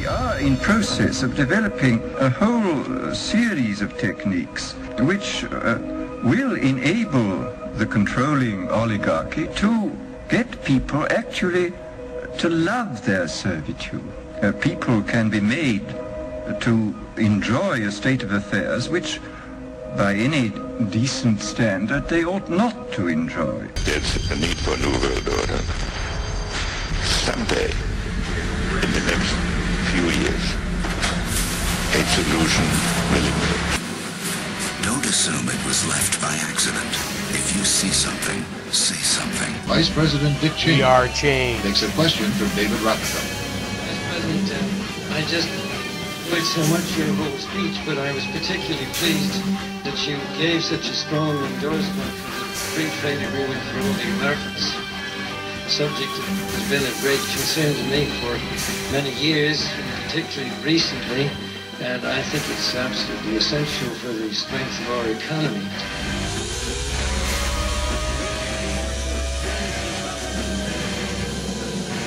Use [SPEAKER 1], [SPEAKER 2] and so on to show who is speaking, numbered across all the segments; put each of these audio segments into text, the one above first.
[SPEAKER 1] are in process of developing a whole series of techniques which will enable the controlling oligarchy to get people actually to love their servitude. People can be made to enjoy a state of affairs which, by any decent standard, they ought not to enjoy.
[SPEAKER 2] There's a need for a new world order. Someday, in the next few years, a solution will emerge.
[SPEAKER 3] Don't assume it was left by accident. If you see something, say something.
[SPEAKER 4] Vice President Dick Cheney.
[SPEAKER 5] We are changed.
[SPEAKER 4] Takes a question from David Rockefeller.
[SPEAKER 6] Vice President, I just enjoyed so much your whole speech, but I was particularly pleased that you gave such a strong endorsement for the free trade agreement for all the Americans. A subject that has been of great concern to me for many years, particularly recently, and I think it's absolutely essential for the strength of our economy.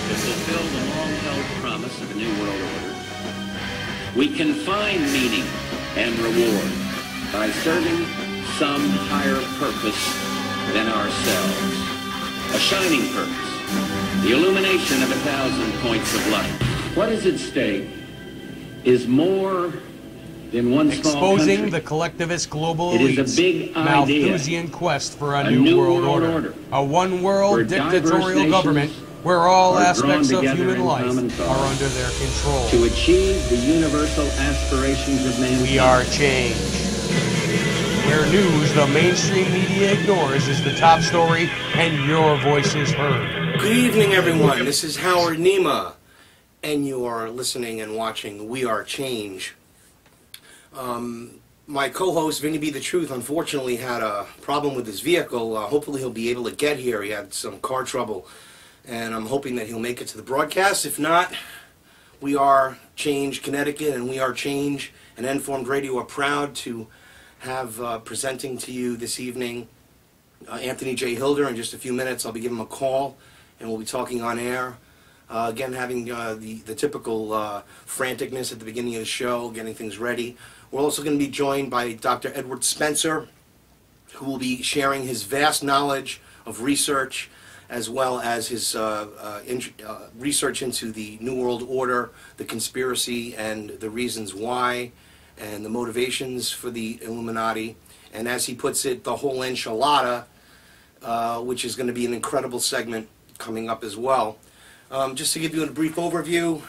[SPEAKER 7] To fulfill the long-held promise of a new world order, we can find meaning and reward by serving some higher purpose than ourselves. A shining purpose, the illumination of 1,000 points of light. What is at stake is more than one small country.
[SPEAKER 5] Exposing the collectivist global
[SPEAKER 7] elites. It is a big idea.
[SPEAKER 5] Malthusian quest for a new world order. A one-world dictatorial government where all aspects of human life are under their control.
[SPEAKER 7] To achieve the universal aspirations of mankind.
[SPEAKER 5] We are changed. Where news the mainstream media ignores is the top story and your voice is heard.
[SPEAKER 8] Good evening, everyone. This is Howard Nima, and you are listening and watching We Are Change. My co-host, Vinny B. The Truth, unfortunately had a problem with his vehicle. Hopefully he'll be able to get here. He had some car trouble, and I'm hoping that he'll make it to the broadcast. If not, We Are Change Connecticut and We Are Change and NFORMDRadio are proud to have presenting to you this evening Anthony J. Hilder. In just a few minutes I'll be giving him a call and we'll be talking on air. Again, having the typical franticness at the beginning of the show, getting things ready. We're also going to be joined by Dr. Edward Spencer, who will be sharing his vast knowledge of research as well as his research into the New World Order, the conspiracy, and the reasons why, and the motivations for the Illuminati, and as he puts it, the whole enchilada, which is going to be an incredible segment coming up as well. Just to give you a brief overview,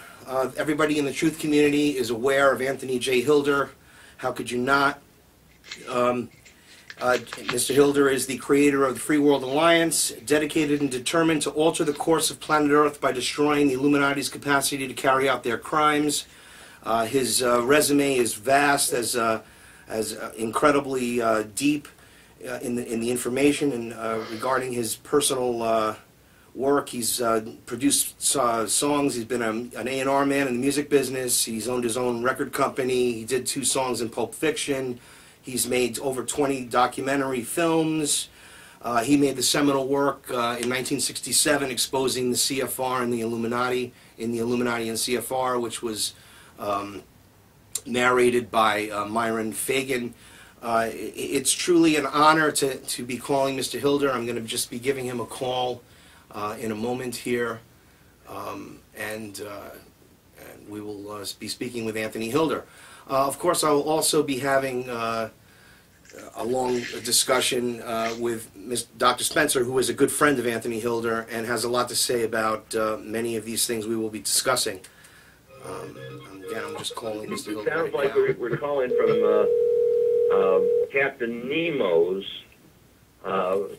[SPEAKER 8] everybody in the truth community is aware of Anthony J. Hilder. How could you not? Mr. Hilder is the creator of the Free World Alliance, dedicated and determined to alter the course of planet Earth by destroying the Illuminati's capacity to carry out their crimes. His resume is vast, as incredibly deep in the information and regarding his personal work. He's produced songs. He's been an A&R man in the music business. He's owned his own record company. He did 2 songs in Pulp Fiction. He's made over 20 documentary films. He made the seminal work in 1967 exposing the CFR and the Illuminati, in the Illuminati and CFR, which was narrated by Myron Fagan. It's truly an honor to be calling Mr. Hilder. I'm going to just be giving him a call in a moment here, and we will be speaking with Anthony Hilder. Of course, I will also be having a long discussion with Dr. Spencer, who is a good friend of Anthony Hilder and has a lot to say about many of these things we will be discussing. Again, I'm just calling Mr. Hilder.
[SPEAKER 9] It sounds like we're calling from Captain Nemo's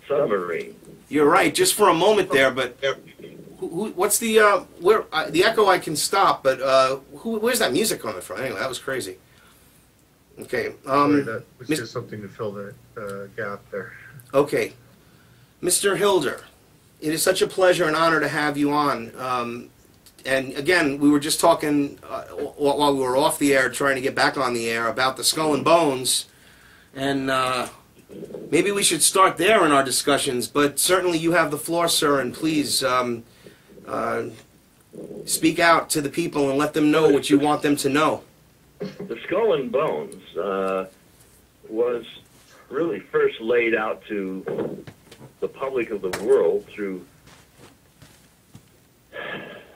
[SPEAKER 9] submarine.
[SPEAKER 8] You're right, just for a moment there, but what's the the echo I can stop, but where's that music coming from? Anyway, that was crazy. Okay.
[SPEAKER 10] Sorry, that was just something to fill that gap there.
[SPEAKER 8] Okay. Mr. Hilder, it is such a pleasure and honor to have you on. And again, we were just talking while we were off the air, trying to get back on the air, about the Skull and Bones. And maybe we should start there in our discussions, but certainly you have the floor, sir, and please Speak out to the people and let them know what you want them to know.
[SPEAKER 9] The Skull and Bones was really first laid out to the public of the world through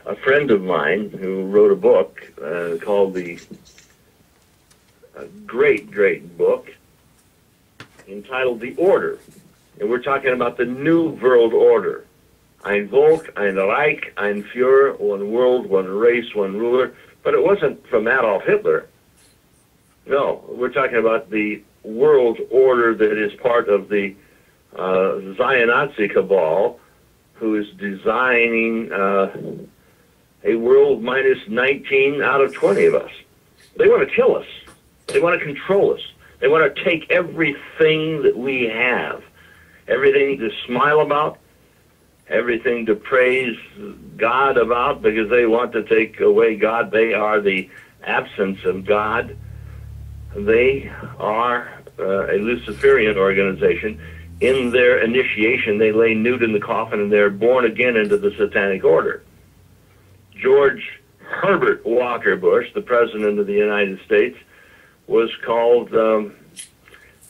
[SPEAKER 9] a friend of mine who wrote a book called the great book entitled The Order. And we're talking about the New World Order. Ein Volk, ein Reich, ein Führer, one world, one race, one ruler. But it wasn't from Adolf Hitler. No, we're talking about the world order that is part of the Zionist cabal, who is designing a world minus 19 out of 20 of us. They want to kill us. They want to control us. They want to take everything that we have, everything to smile about, everything to praise God about, because they want to take away God. They are the absence of God. They are a Luciferian organization. In their initiation, they lay nude in the coffin, and they're born again into the Satanic Order. George Herbert Walker Bush, the President of the United States, was called,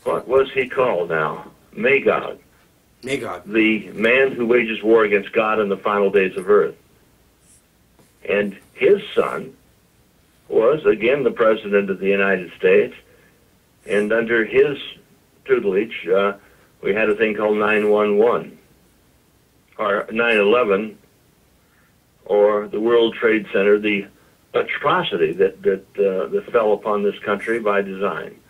[SPEAKER 9] what was he called now? Magog.
[SPEAKER 8] Magog.
[SPEAKER 9] The man who wages war against God in the final days of earth. And his son was, again, the President of the United States, and under his tutelage, we had a thing called 9/11, or 9/11, or the World Trade Center, the atrocity that fell upon this country by design.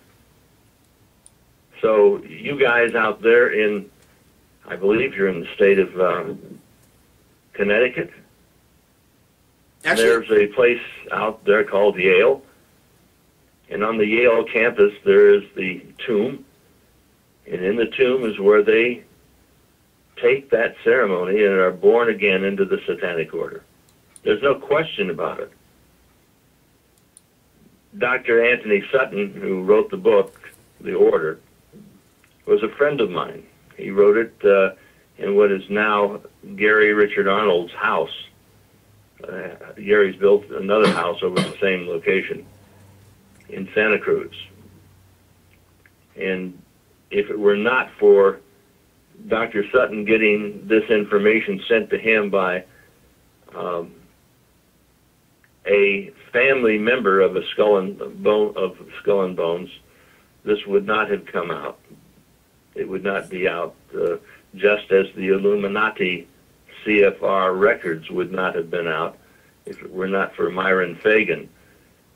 [SPEAKER 9] So you guys out there in, I believe you're in the state of Connecticut. There's a place out there called Yale, and on the Yale campus there is the tomb, and in the tomb is where they take that ceremony and are born again into the Satanic Order. There's no question about it. Dr. Anthony Sutton, who wrote the book, The Order, was a friend of mine. He wrote it in what is now Gary Richard Arnold's house. Gary's built another house over the same location in Santa Cruz. And if it were not for Dr. Sutton getting this information sent to him by a family member of Skull and Bones, this would not have come out. It would not be out, just as the Illuminati CFR records would not have been out if it were not for Myron Fagan.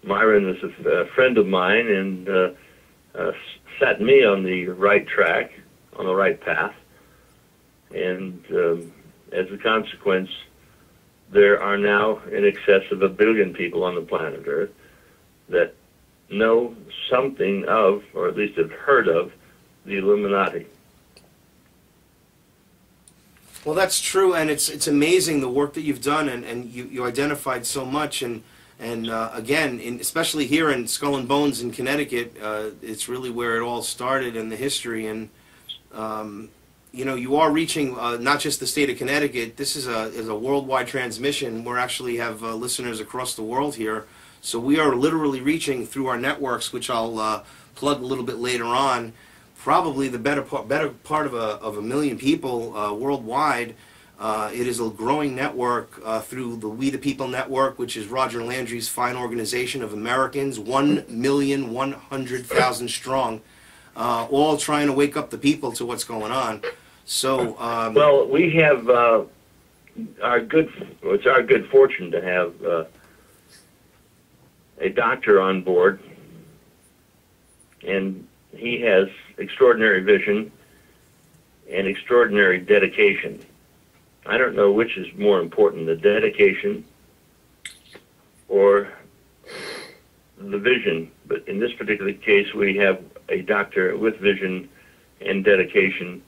[SPEAKER 9] Myron is a friend of mine and set me on the right track, on the right path. And as a consequence, there are now in excess of 1 billion people on the planet Earth that know something of, or at least have heard of, the Illuminati.
[SPEAKER 8] Well, that's true, and it's amazing the work that you've done, and you identified so much, and again, especially here in Skull and Bones in Connecticut, it's really where it all started in the history, and you know, you are reaching not just the state of Connecticut. This is a worldwide transmission. We actually have listeners across the world here, so we are literally reaching through our networks, which I'll plug a little bit later on. Probably the better part of a million people worldwide. It is a growing network through the We the People Network, which is Roger Landry's fine organization of Americans, 1,100,000 strong, all trying to wake up the people to what's going on. So,
[SPEAKER 9] well, we have it's our good fortune to have a doctor on board, and he has extraordinary vision and extraordinary dedication. I don't know which is more important, the dedication or the vision, but in this particular case we have a doctor with vision and dedication,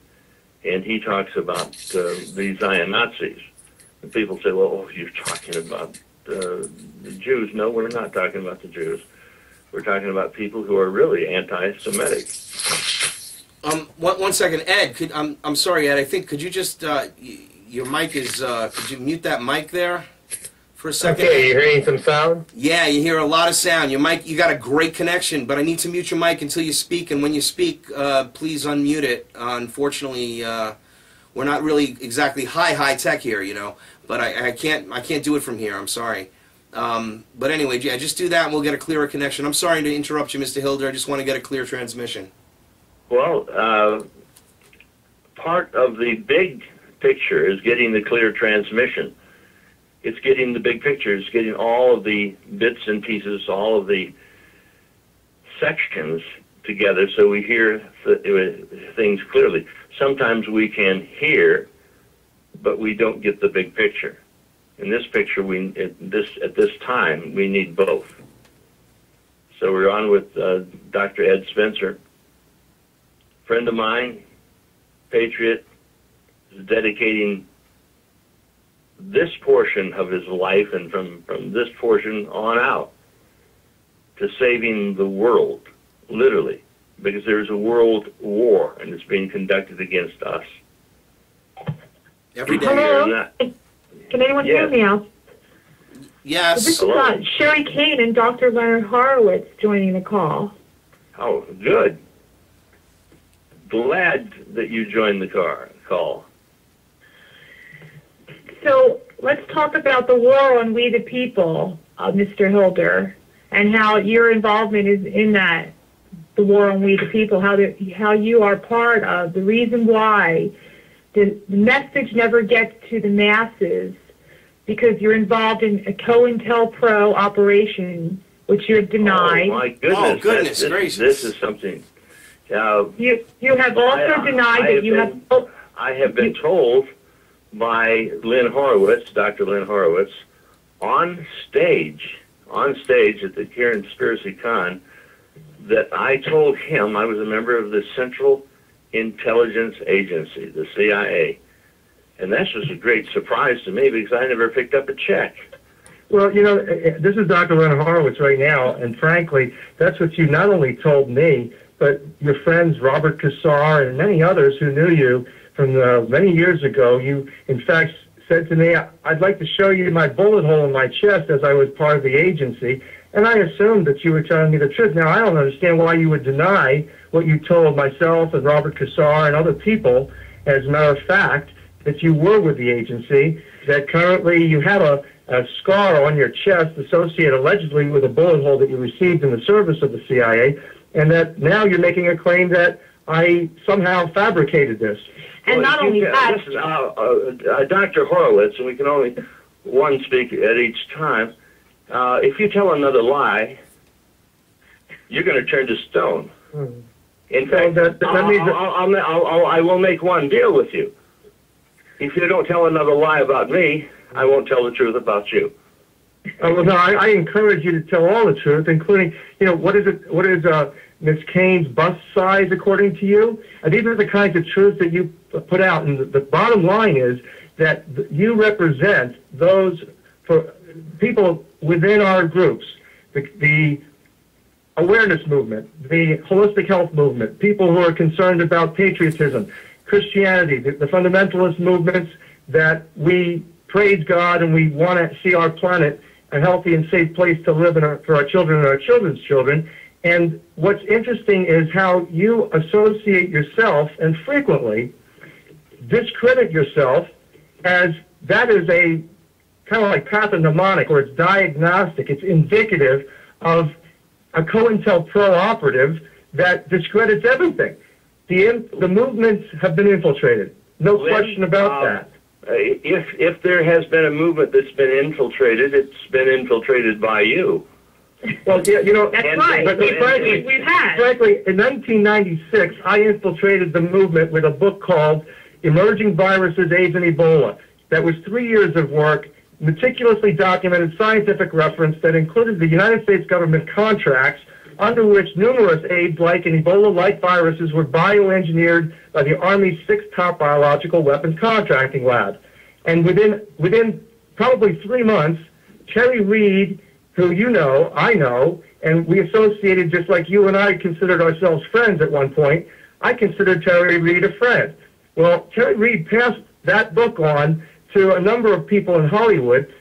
[SPEAKER 9] and he talks about the Zion Nazis. And people say, well, you're talking about the Jews. No, we're not talking about the Jews. We're talking about people who are really anti-Semitic.
[SPEAKER 8] One second, Ed. I'm sorry, Ed. I think could you just your mic is. Could you mute that mic there for a second.
[SPEAKER 11] Okay, you're hearing some sound?
[SPEAKER 8] Yeah, you hear a lot of sound. Your mic, you got a great connection, but I need to mute your mic until you speak, and when you speak, please unmute it. Unfortunately, we're not really exactly high tech here, you know, but I can't do it from here. I'm sorry. But anyway, yeah, just do that and we'll get a clearer connection. I'm sorry to interrupt you, Mr. Hilder. I just want to get a clear transmission.
[SPEAKER 9] Well, part of the big picture is getting the clear transmission. It's getting the big picture. It's getting all of the bits and pieces, all of the sections together so we hear things clearly. Sometimes we can hear, but we don't get the big picture. In this picture, at this time, we need both. So we're on with Dr. Ed Spencer, friend of mine, patriot, is dedicating this portion of his life and from this portion on out to saving the world, literally, because there's a world war and it's being conducted against us.
[SPEAKER 8] Every day.
[SPEAKER 12] Hello? Can anyone hear me out?
[SPEAKER 8] Yes.
[SPEAKER 12] This is Sherry Kane and Dr. Leonard Horowitz joining the call.
[SPEAKER 9] Oh, good. Glad that you joined the call.
[SPEAKER 12] So let's talk about the war on We the People, Mr. Hilder, and how your involvement is in that, the war on We the People, how you are part of the reason why the message never gets to the masses, because you're involved in a COINTELPRO operation, which you have denied.
[SPEAKER 9] Oh, my goodness.
[SPEAKER 8] Oh, goodness gracious.
[SPEAKER 9] This is something.
[SPEAKER 12] You have also denied that you have...
[SPEAKER 9] I have been told by Lynn Horowitz, Dr. Lynn Horowitz, on stage at the Conspiracy Con, that I told him I was a member of the Central Intelligence Agency, the CIA. And that's just a great surprise to me because I never picked up a check.
[SPEAKER 11] Well, you know, this is Dr. Leonard Horowitz right now, and frankly, that's what you not only told me, but your friends Robert Kassar and many others who knew you from many years ago. You, in fact, said to me, I'd like to show you my bullet hole in my chest as I was part of the agency, and I assumed that you were telling me the truth. Now, I don't understand why you would deny what you told myself and Robert Kassar and other people, as a matter of fact, that you were with the agency, that currently you have a scar on your chest associated allegedly with a bullet hole that you received in the service of the CIA, and that now you're making a claim that I somehow fabricated this.
[SPEAKER 12] And
[SPEAKER 9] well,
[SPEAKER 12] not only that...
[SPEAKER 9] This is Dr. Horowitz, and we can only one speak at each time. If you tell another lie, you're going to turn to stone. In fact, I will make one deal with you. If you don't tell another lie about me, I won't tell the truth about you.
[SPEAKER 11] Well, no, I encourage you to tell all the truth, including, you know, what is Ms. Kane's bust size according to you? These are the kinds of truths that you put out, and the bottom line is that you represent those for people within our groups, the awareness movement, the holistic health movement, people who are concerned about patriotism, Christianity, the fundamentalist movements that we praise God and we want to see our planet a healthy and safe place to live for our children and our children's children. And what's interesting is how you associate yourself and frequently discredit yourself as that is a kind of like pathognomonic, or it's diagnostic, it's indicative of a COINTELPRO operative that discredits everything. The movements have been infiltrated. No question about that.
[SPEAKER 9] If there has been a movement that's been infiltrated, it's been infiltrated by you.
[SPEAKER 11] Well, yeah, you know,
[SPEAKER 12] that's right.
[SPEAKER 11] But frankly, in 1996, I infiltrated the movement with a book called Emerging Viruses, AIDS, and Ebola. That was 3 years of work, meticulously documented scientific reference that included the United States government contracts under which numerous AIDS-like and Ebola-like viruses were bioengineered by the Army's 6th top biological weapons contracting lab. And within probably 3 months, Terry Reed, who you know, I know, and we associated just like you and I considered ourselves friends at one point, I considered Terry Reed a friend. Well, Terry Reed passed that book on to a number of people in Hollywood,